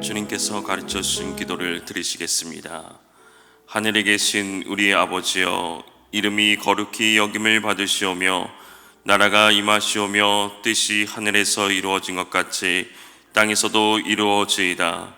주님께서 가르쳐 주신 기도를 드리시겠습니다. 하늘에 계신 우리 아버지여, 이름이 거룩히 여김을 받으시오며 나라가 임하시오며 뜻이 하늘에서 이루어진 것 같이 땅에서도 이루어지이다.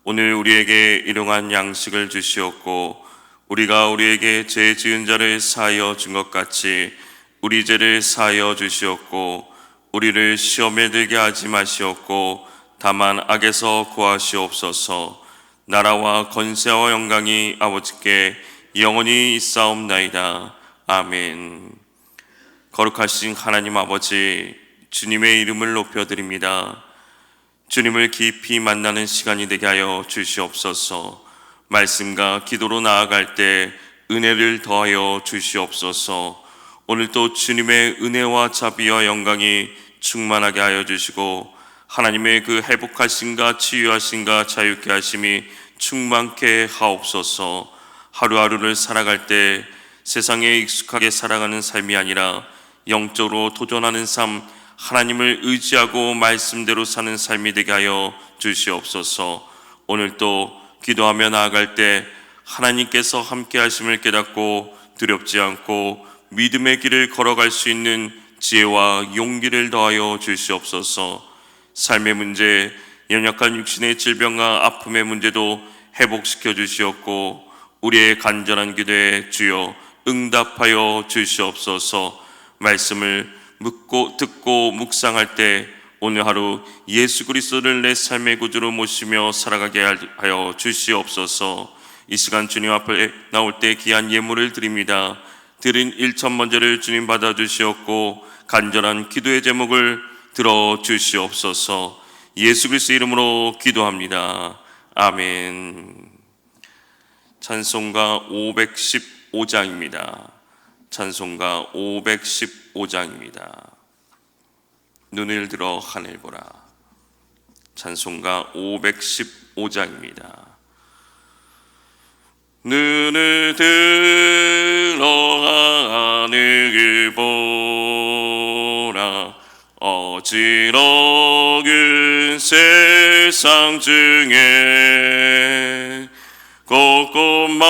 오늘 우리에게 일용할 양식을 주시옵고 우리가 우리에게 죄 지은 자를 사하여 준 것 같이 우리 죄를 사하여 주시옵고 우리를 시험에 들게 하지 마시옵고 다만 악에서 구하시옵소서. 나라와 권세와 영광이 아버지께 영원히 있사옵나이다. 아멘. 거룩하신 하나님 아버지, 주님의 이름을 높여드립니다. 주님을 깊이 만나는 시간이 되게 하여 주시옵소서. 말씀과 기도로 나아갈 때 은혜를 더하여 주시옵소서. 오늘도 주님의 은혜와 자비와 영광이 충만하게 하여 주시고 하나님의 그 회복하심과 치유하심과 자유케 하심이 충만케 하옵소서. 하루하루를 살아갈 때 세상에 익숙하게 살아가는 삶이 아니라 영적으로 도전하는 삶, 하나님을 의지하고 말씀대로 사는 삶이 되게 하여 주시옵소서. 오늘도 기도하며 나아갈 때 하나님께서 함께 하심을 깨닫고 두렵지 않고 믿음의 길을 걸어갈 수 있는 지혜와 용기를 더하여 주시옵소서. 삶의 문제, 연약한 육신의 질병과 아픔의 문제도 회복시켜 주시옵고 우리의 간절한 기도에 주여 응답하여 주시옵소서. 말씀을 묻고 듣고 묵상할 때 오늘 하루 예수 그리스도를 내 삶의 구주로 모시며 살아가게 하여 주시옵소서. 이 시간 주님 앞에 나올 때 귀한 예물을 드립니다. 드린 1,000번제를 주님 받아주시옵고 간절한 기도의 제목을 들어주시옵소서. 예수 그리스도 이름으로 기도합니다. 아멘. 찬송가 515장입니다. 찬송가 515장입니다. 눈을 들어 하늘 보라. 찬송가 515장입니다. 눈을 들어 하늘 보라. 어지러운 세상 중에 곳곳마다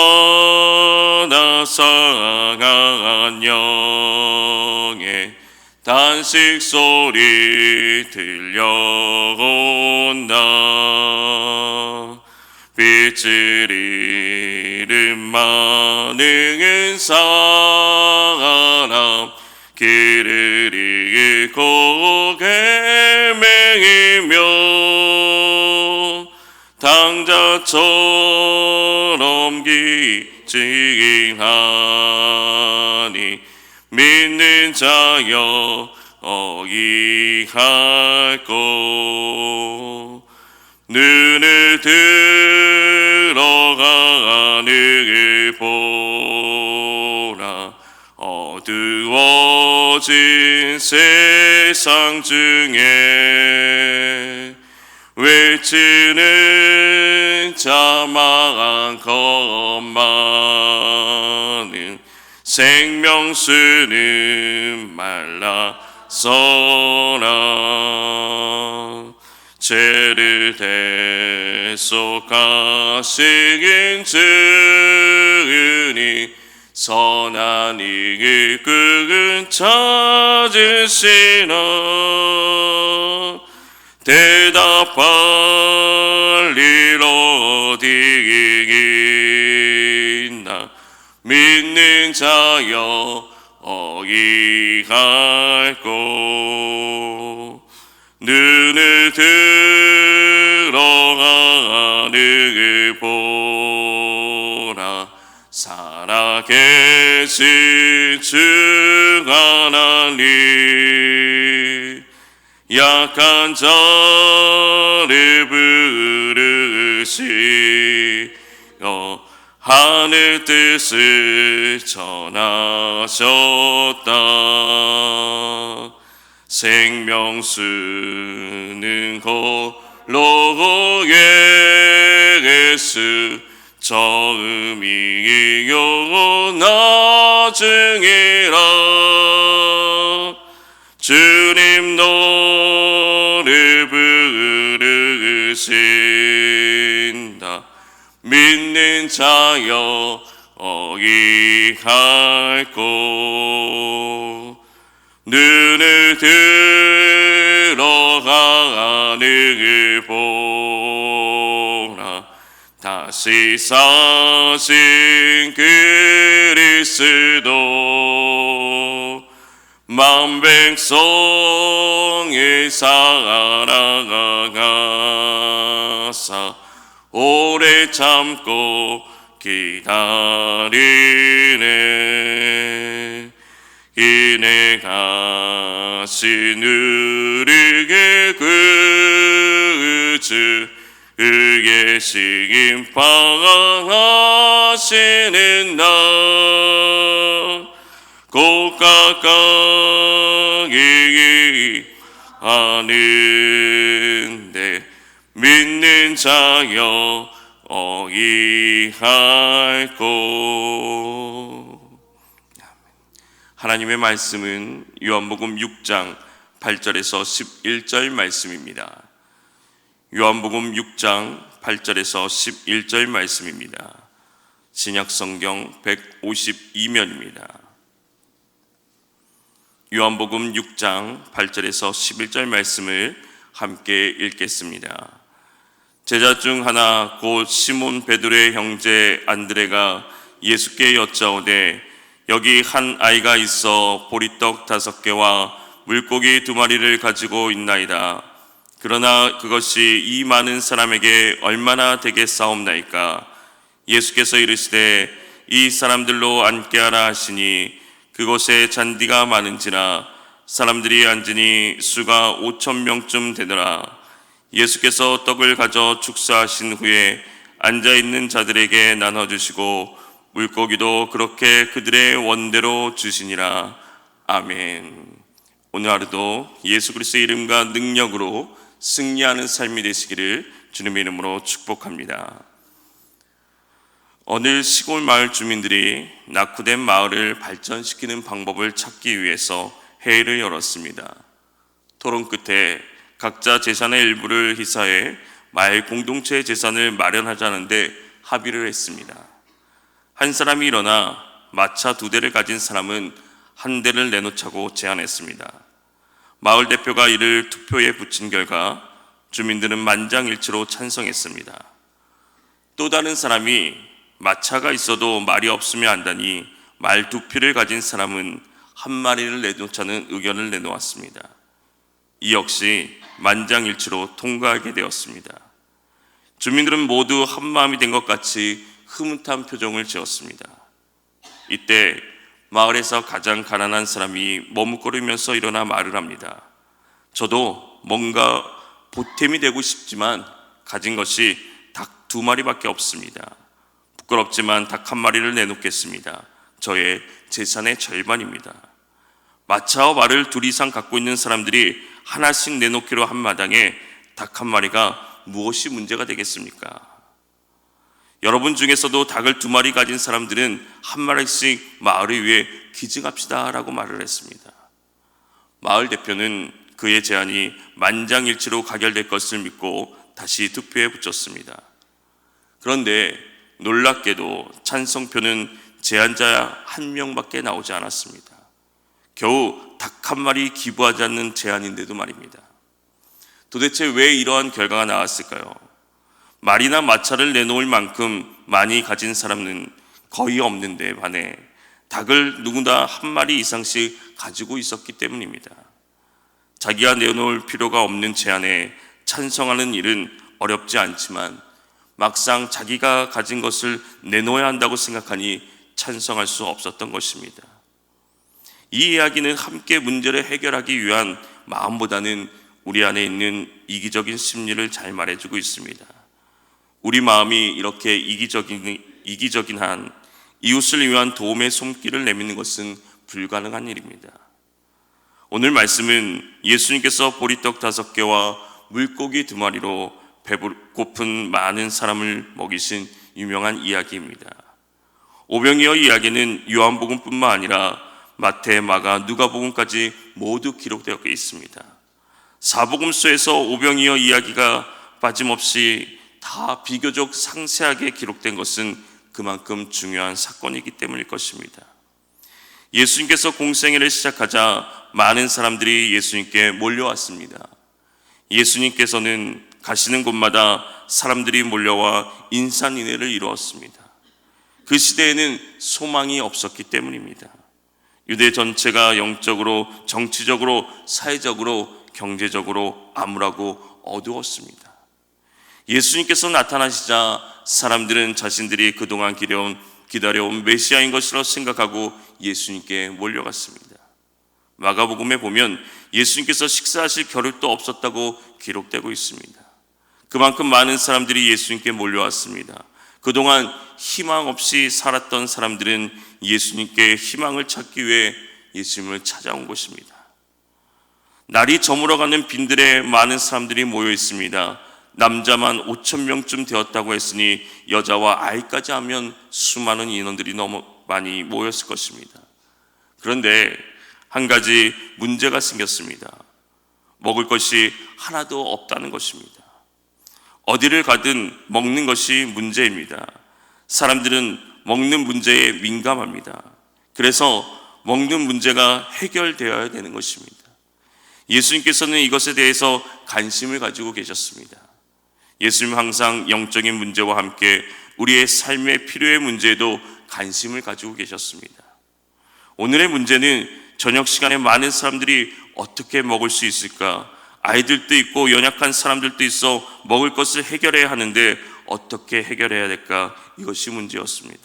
상한 영의 단식 소리 들려온다. 빛을 잃은 많은 사람 길을 잃고 헤매이며 당자처럼 기증하니 믿는 자여 어이할꼬. 눈을 들어 하늘 보라. 어두워진 세상 중에 외치는 자만 것만은 생명수는 말라서라. 죄를 대속하시긴 주니 선한 이길 끈 찾으시나. 대답할 일 어디 있나. 믿는 자여 어이할꼬. 눈을 들어 하늘 보라. 살아계신 주 하나님 약한 자를 부르시어 하늘 뜻을 전하셨다. 생명수는 홀로 예수 처음이요 나중이라. 주님 너를 부르시 믿는 자여 어이할고 눈을 들어가는 보라 다시 사신 그리스도 만 백성을 사랑하사 오래 참고 기다리네 인내하신 우리의 구주 그의 심판하시는 날 곧 가까이 하는데 믿는 자여 어이할고. 하나님의 말씀은 요한복음 6장 8절에서 11절 말씀입니다. 요한복음 6장 8절에서 11절 말씀입니다. 신약성경 152면입니다. 요한복음 6장 8절에서 11절 말씀을 함께 읽겠습니다. 제자 중 하나 곧 시몬 베드로의 형제 안드레가 예수께 여짜오되 여기 한 아이가 있어 보리떡 5개와 물고기 2마리를 가지고 있나이다. 그러나 그것이 이 많은 사람에게 얼마나 되겠사옵나이까? 예수께서 이르시되 이 사람들로 앉게 하라 하시니 그곳에 잔디가 많은지라 사람들이 앉으니 수가 5,000명쯤 되더라. 예수께서 떡을 가져 축사하신 후에 앉아있는 자들에게 나눠주시고 물고기도 그렇게 그들의 원대로 주시니라. 아멘. 오늘 하루도 예수 그리스도의 이름과 능력으로 승리하는 삶이 되시기를 주님의 이름으로 축복합니다. 어느 시골 마을 주민들이 낙후된 마을을 발전시키는 방법을 찾기 위해서 회의를 열었습니다. 토론 끝에 각자 재산의 일부를 희사해 마을 공동체 재산을 마련하자는데 합의를 했습니다. 한 사람이 일어나 마차 2대를 가진 사람은 1대를 내놓자고 제안했습니다. 마을 대표가 이를 투표에 붙인 결과 주민들은 만장일치로 찬성했습니다. 또 다른 사람이 마차가 있어도 말이 없으면 안다니 말 2피를 가진 사람은 1마리를 내놓자는 의견을 내놓았습니다. 이 역시 만장일치로 통과하게 되었습니다. 주민들은 모두 한마음이 된 것 같이 흐뭇한 표정을 지었습니다. 이때 마을에서 가장 가난한 사람이 머뭇거리면서 일어나 말을 합니다. 저도 뭔가 보탬이 되고 싶지만 가진 것이 닭 2마리밖에 없습니다. 부끄럽지만 닭 1마리를 내놓겠습니다. 저의 재산의 절반입니다. 마차와 말을 2 이상 갖고 있는 사람들이 하나씩 내놓기로 한 마당에 닭 1마리가 무엇이 문제가 되겠습니까? 여러분 중에서도 닭을 2마리 가진 사람들은 1마리씩 마을을 위해 기증합시다 라고 말을 했습니다. 마을 대표는 그의 제안이 만장일치로 가결될 것을 믿고 다시 투표에 붙였습니다. 그런데 놀랍게도 찬성표는 제안자 1명밖에 나오지 않았습니다. 겨우 닭 1마리 기부하지 않는 제안인데도 말입니다. 도대체 왜 이러한 결과가 나왔을까요? 말이나 마차를 내놓을 만큼 많이 가진 사람은 거의 없는데 반해 닭을 누구나 1마리 이상씩 가지고 있었기 때문입니다. 자기가 내놓을 필요가 없는 제안에 찬성하는 일은 어렵지 않지만 막상 자기가 가진 것을 내놓아야 한다고 생각하니 찬성할 수 없었던 것입니다. 이 이야기는 함께 문제를 해결하기 위한 마음보다는 우리 안에 있는 이기적인 심리를 잘 말해주고 있습니다. 우리 마음이 이렇게 이기적인 한 이웃을 위한 도움의 손길을 내미는 것은 불가능한 일입니다. 오늘 말씀은 예수님께서 보리떡 5개와 물고기 2마리로 배고픈 많은 사람을 먹이신 유명한 이야기입니다. 오병이어 이야기는 요한복음뿐만 아니라 마태, 마가, 누가복음까지 모두 기록되어 있습니다. 사복음서에서 오병이어 이야기가 빠짐없이 다 비교적 상세하게 기록된 것은 그만큼 중요한 사건이기 때문일 것입니다. 예수님께서 공생애를 시작하자 많은 사람들이 예수님께 몰려왔습니다. 예수님께서는 가시는 곳마다 사람들이 몰려와 인산인해를 이루었습니다. 그 시대에는 소망이 없었기 때문입니다. 유대 전체가 영적으로, 정치적으로, 사회적으로, 경제적으로 암울하고 어두웠습니다. 예수님께서 나타나시자 사람들은 자신들이 그동안 기다려온 메시아인 것이라고 생각하고 예수님께 몰려갔습니다. 마가복음에 보면 예수님께서 식사하실 겨를도 없었다고 기록되고 있습니다. 그만큼 많은 사람들이 예수님께 몰려왔습니다. 그동안 희망 없이 살았던 사람들은 예수님께 희망을 찾기 위해 예수님을 찾아온 것입니다. 날이 저물어가는 빈들에 많은 사람들이 모여 있습니다. 남자만 5,000명쯤 되었다고 했으니 여자와 아이까지 하면 수많은 인원들이 너무 많이 모였을 것입니다. 그런데 한 가지 문제가 생겼습니다. 먹을 것이 하나도 없다는 것입니다. 어디를 가든 먹는 것이 문제입니다. 사람들은 먹는 문제에 민감합니다. 그래서 먹는 문제가 해결되어야 되는 것입니다. 예수님께서는 이것에 대해서 관심을 가지고 계셨습니다. 예수님은 항상 영적인 문제와 함께 우리의 삶의 필요의 문제에도 관심을 가지고 계셨습니다. 오늘의 문제는 저녁 시간에 많은 사람들이 어떻게 먹을 수 있을까? 아이들도 있고 연약한 사람들도 있어 먹을 것을 해결해야 하는데 어떻게 해결해야 될까? 이것이 문제였습니다.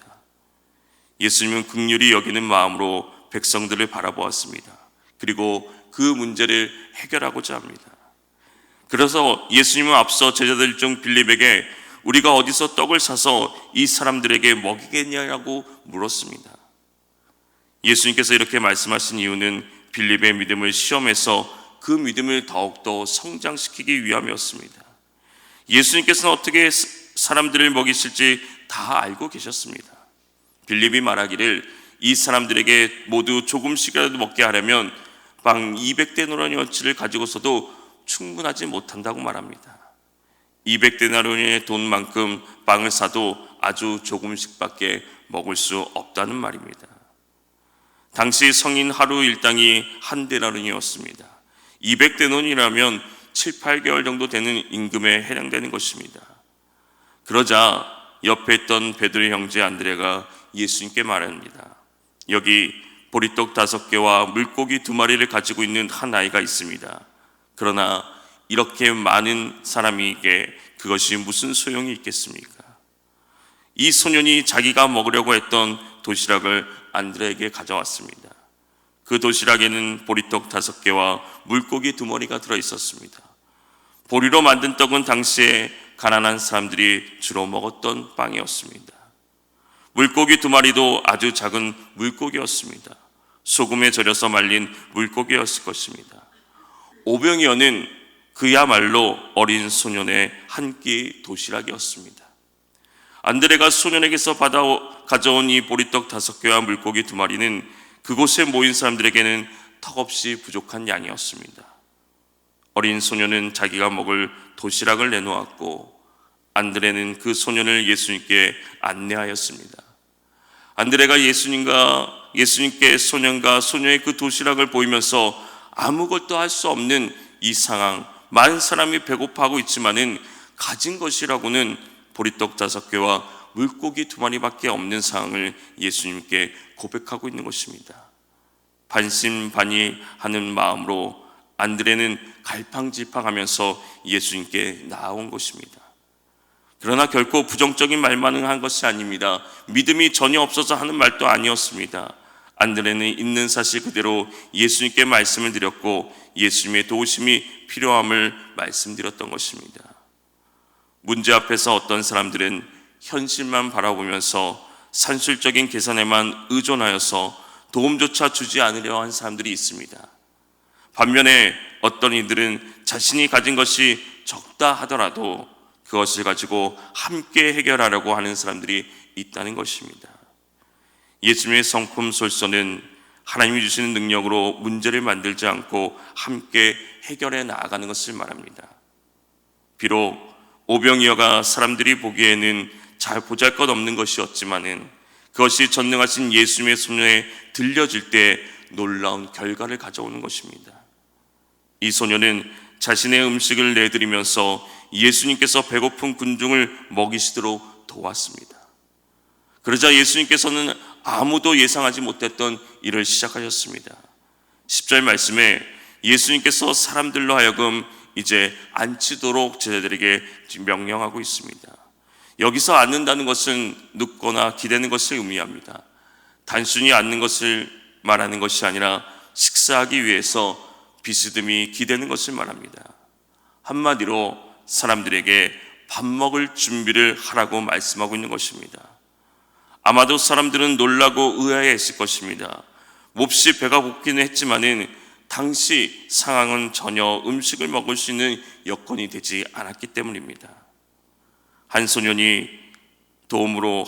예수님은 긍휼히 여기는 마음으로 백성들을 바라보았습니다. 그리고 그 문제를 해결하고자 합니다. 그래서 예수님은 앞서 제자들 중 빌립에게 우리가 어디서 떡을 사서 이 사람들에게 먹이겠냐고 물었습니다. 예수님께서 이렇게 말씀하신 이유는 빌립의 믿음을 시험해서 그 믿음을 더욱더 성장시키기 위함이었습니다. 예수님께서는 어떻게 사람들을 먹이실지 다 알고 계셨습니다. 빌립이 말하기를 이 사람들에게 모두 조금씩이라도 먹게 하려면 빵 200데나리온어치를 가지고서도 충분하지 못한다고 말합니다. 200데나리온의 돈만큼 빵을 사도 아주 조금씩밖에 먹을 수 없다는 말입니다. 당시 성인 하루 일당이 한 데나리온이었습니다. 200데나리온이라면 7, 8개월 정도 되는 임금에 해당되는 것입니다. 그러자 옆에 있던 베드로의 형제 안드레가 예수님께 말합니다. 여기 보리떡 5개와 물고기 2마리를 가지고 있는 한 아이가 있습니다. 그러나 이렇게 많은 사람에게 그것이 무슨 소용이 있겠습니까? 이 소년이 자기가 먹으려고 했던 도시락을 안드레에게 가져왔습니다. 그 도시락에는 보리떡 5개와 물고기 2마리가 들어있었습니다. 보리로 만든 떡은 당시에 가난한 사람들이 주로 먹었던 빵이었습니다. 물고기 2마리도 아주 작은 물고기였습니다. 소금에 절여서 말린 물고기였을 것입니다. 오병이어는 그야말로 어린 소년의 한 끼 도시락이었습니다. 안드레가 소년에게서 받아 가져온 이 보리떡 5개와 물고기 2마리는 그곳에 모인 사람들에게는 턱없이 부족한 양이었습니다. 어린 소년은 자기가 먹을 도시락을 내놓았고 안드레는 그 소년을 예수님께 안내하였습니다. 안드레가 예수님께 소년과 소녀의 그 도시락을 보이면서 아무것도 할 수 없는 이 상황, 많은 사람이 배고파하고 있지만은 가진 것이라고는 보리떡 5개와 물고기 2마리밖에 없는 상황을 예수님께 고백하고 있는 것입니다. 반신반의하는 마음으로 안드레는 갈팡질팡하면서 예수님께 나아온 것입니다. 그러나 결코 부정적인 말만은 한 것이 아닙니다. 믿음이 전혀 없어서 하는 말도 아니었습니다. 안드레는 있는 사실 그대로 예수님께 말씀을 드렸고 예수님의 도우심이 필요함을 말씀드렸던 것입니다. 문제 앞에서 어떤 사람들은 현실만 바라보면서 산술적인 계산에만 의존하여서 도움조차 주지 않으려 한 사람들이 있습니다. 반면에 어떤 이들은 자신이 가진 것이 적다 하더라도 그것을 가지고 함께 해결하려고 하는 사람들이 있다는 것입니다. 예수님의 성품솔선은 하나님이 주시는 능력으로 문제를 만들지 않고 함께 해결해 나아가는 것을 말합니다. 비록 오병이어가 사람들이 보기에는 잘 보잘것없는 것이었지만은 그것이 전능하신 예수님의 손에 들려질 때 놀라운 결과를 가져오는 것입니다. 이 소녀는 자신의 음식을 내드리면서 예수님께서 배고픈 군중을 먹이시도록 도왔습니다. 그러자 예수님께서는 아무도 예상하지 못했던 일을 시작하셨습니다. 10절 말씀에 예수님께서 사람들로 하여금 이제 앉히도록 제자들에게 명령하고 있습니다. 여기서 앉는다는 것은 눕거나 기대는 것을 의미합니다. 단순히 앉는 것을 말하는 것이 아니라 식사하기 위해서 비스듬히 기대는 것을 말합니다. 한마디로 사람들에게 밥 먹을 준비를 하라고 말씀하고 있는 것입니다. 아마도 사람들은 놀라고 의아해했을 것입니다. 몹시 배가 고프기는 했지만은 당시 상황은 전혀 음식을 먹을 수 있는 여건이 되지 않았기 때문입니다. 한 소년의 도움으로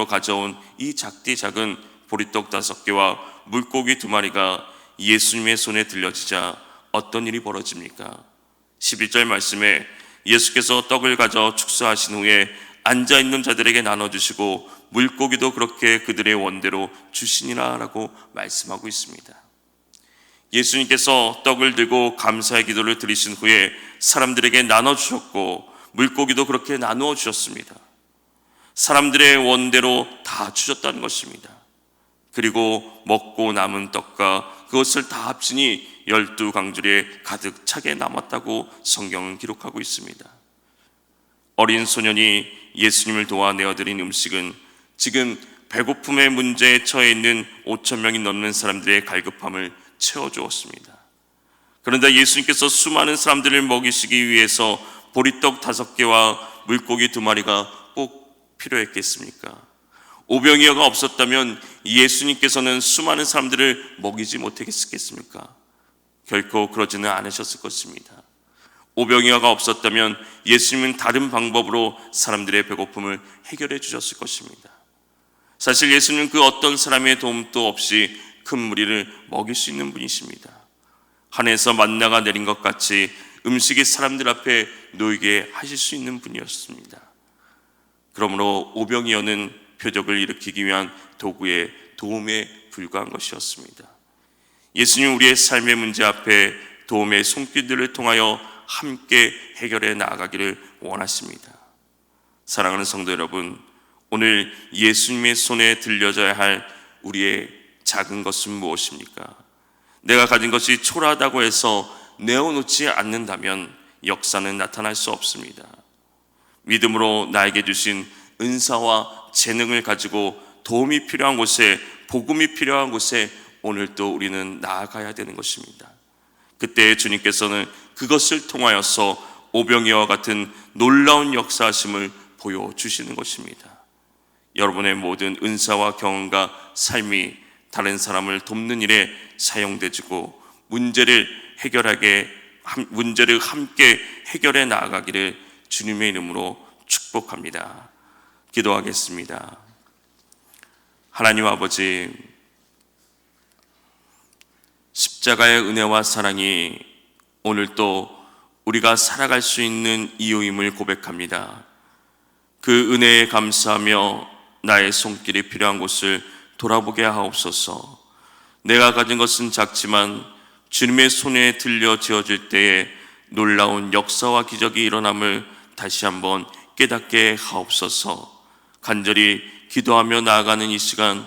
가져온 이 작디 작은 보리떡 5개와 물고기 2마리가 예수님의 손에 들려지자 어떤 일이 벌어집니까? 11절 말씀에 예수께서 떡을 가져 축사하신 후에 앉아있는 자들에게 나눠주시고 물고기도 그렇게 그들의 원대로 주시니라 라고 말씀하고 있습니다. 예수님께서 떡을 들고 감사의 기도를 드리신 후에 사람들에게 나눠주셨고 물고기도 그렇게 나누어 주셨습니다. 사람들의 원대로 다 주셨다는 것입니다. 그리고 먹고 남은 떡과 그것을 다 합치니 12강줄에 가득 차게 남았다고 성경은 기록하고 있습니다. 어린 소년이 예수님을 도와 내어드린 음식은 지금 배고픔의 문제에 처해 있는 5,000명이 넘는 사람들의 갈급함을 채워주었습니다. 그런데 예수님께서 수많은 사람들을 먹이시기 위해서 보리떡 5개와 물고기 2마리가 꼭 필요했겠습니까? 오병이어가 없었다면 예수님께서는 수많은 사람들을 먹이지 못했겠습니까? 결코 그러지는 않으셨을 것입니다. 오병이어가 없었다면 예수님은 다른 방법으로 사람들의 배고픔을 해결해 주셨을 것입니다. 사실 예수님은 그 어떤 사람의 도움도 없이 큰 무리를 먹일 수 있는 분이십니다. 하늘에서 만나가 내린 것 같이 음식이 사람들 앞에 놓이게 하실 수 있는 분이었습니다. 그러므로 오병이어는 표적을 일으키기 위한 도구의 도움에 불과한 것이었습니다. 예수님 우리의 삶의 문제 앞에 도움의 손길들을 통하여 함께 해결해 나아가기를 원하십니다. 사랑하는 성도 여러분, 오늘 예수님의 손에 들려져야 할 우리의 작은 것은 무엇입니까? 내가 가진 것이 초라하다고 해서 내어놓지 않는다면 역사는 나타날 수 없습니다. 믿음으로 나에게 주신 은사와 재능을 가지고 도움이 필요한 곳에, 복음이 필요한 곳에 오늘 또 우리는 나아가야 되는 것입니다. 그때 주님께서는 그것을 통하여서 오병이어와 같은 놀라운 역사하심을 보여주시는 것입니다. 여러분의 모든 은사와 경험과 삶이 다른 사람을 돕는 일에 사용되고 문제를 함께 해결해 나아가기를 주님의 이름으로 축복합니다. 기도하겠습니다. 하나님 아버지, 십자가의 은혜와 사랑이 오늘 또 우리가 살아갈 수 있는 이유임을 고백합니다. 그 은혜에 감사하며 나의 손길이 필요한 곳을 돌아보게 하옵소서. 내가 가진 것은 작지만 주님의 손에 들려 지어질 때에 놀라운 역사와 기적이 일어남을 다시 한번 깨닫게 하옵소서. 간절히 기도하며 나아가는 이 시간,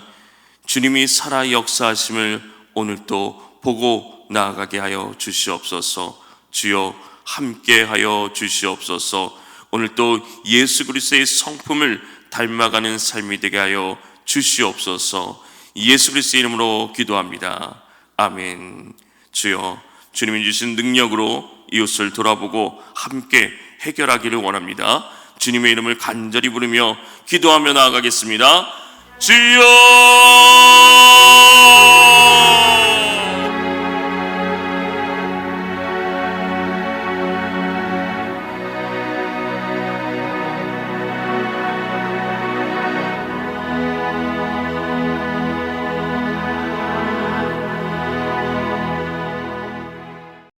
주님이 살아 역사하심을 오늘도 보고 나아가게 하여 주시옵소서. 주여 함께 하여 주시옵소서. 오늘도 예수 그리스도의 성품을 닮아가는 삶이 되게 하여 주시옵소서. 예수 그리스도의 이름으로 기도합니다. 아멘. 주여, 주님이 주신 능력으로 이웃을 돌아보고 함께 해결하기를 원합니다. 주님의 이름을 간절히 부르며 기도하며 나아가겠습니다. 주여!